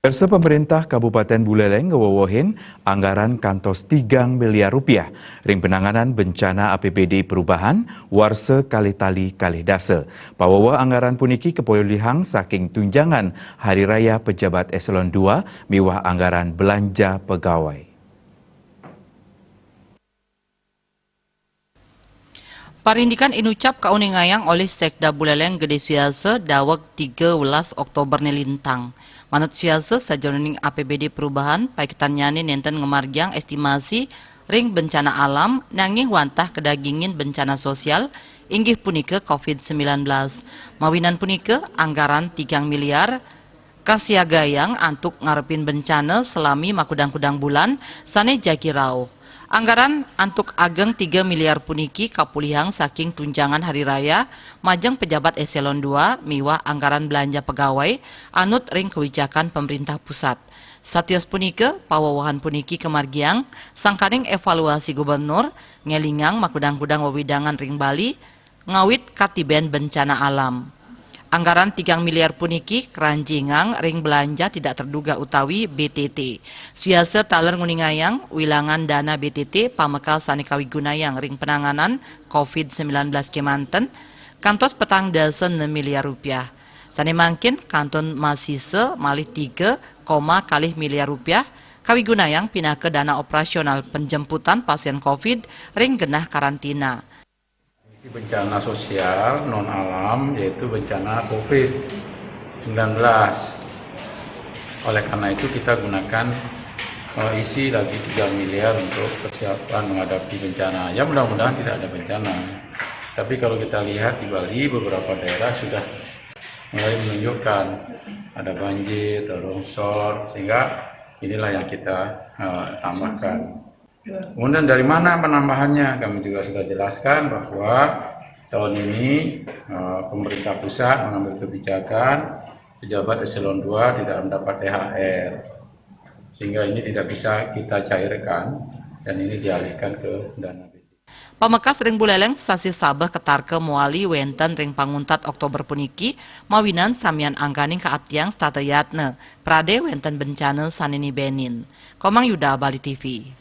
Pemirsa pemerintah Kabupaten Buleleng ngewowohin anggaran kantos 3 miliar rupiah ring penanganan bencana APBD perubahan warse kali-tali kalih-dase. Pawawa anggaran puniki kepoyolihang saking tunjangan Hari Raya Pejabat Eselon 2 miwah anggaran belanja pegawai. Parindikan inucap kauningayang oleh Sekda Buleleng Gede Suiase daweg 13 Oktober nelintang. Manut Suiase sajoning APBD perubahan paiketannyane nenten ngemargiang estimasi ring bencana alam nanging wantah kedagingin bencana sosial inggih punike COVID-19. Mawinan punike anggaran 3 miliar kasiagayang antuk ngarepin bencana selami makudang-kudang bulan sane jakirau. Anggaran antuk ageng 3 miliar puniki kapulihang saking tunjangan hari raya majeng pejabat eselon 2 miwah anggaran belanja pegawai anut ring kebijakan pemerintah pusat. Satios punike pawawahan puniki kemargiang sangkaning evaluasi gubernur ngelingang makudang-kudang wewidangan ring Bali ngawit katiben bencana alam. Anggaran 3 miliar puniki keranjingang ring belanja tidak terduga utawi BTT. Suiase taler nguningayang wilangan dana BTT pamekal sanikawi gunayang ring penanganan COVID-19 kemanten kantos petang dasen 6 miliar rupiah. Sane mangkin kanton masise malih 3, miliar rupiah kawi gunayang pindah ke dana operasional penjemputan pasien COVID ring genah karantina. Bencana sosial non alam yaitu bencana COVID-19. Oleh karena itu kita gunakan isi lagi 3 miliar untuk persiapan menghadapi bencana. Ya mudah-mudahan tidak ada bencana. Tapi kalau kita lihat di Bali beberapa daerah sudah mulai menunjukkan ada banjir, ada longsor, sehingga inilah yang kita tambahkan. Kemudian dari mana penambahannya? Kami juga sudah jelaskan bahwa tahun ini pemerintah pusat mengambil kebijakan pejabat eselon 2 tidak mendapat THR, sehingga ini tidak bisa kita cairkan dan ini dialihkan ke dana BTT. Pamekas ring Buleleng sasi Sabah ketarke muali wenten ring panguntat Oktober puniki mawinan samian angganing kaaptiang statayatne prade wenten bencana sanini Benin. Komang Yuda, Bali TV.